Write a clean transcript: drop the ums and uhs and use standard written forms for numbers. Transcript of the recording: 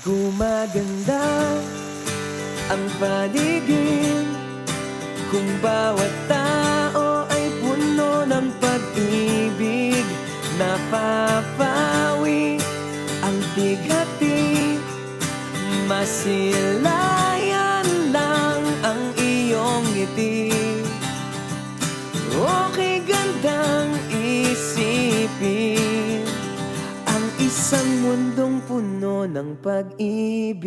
Gumaganda ang paligid kung bawat tao ay puno ng pag-ibig. Napapawi ang bighati, masilayan lang ang iyong ngiti. Okay gandang isipin ang isang mundong puno ng pag-ibig.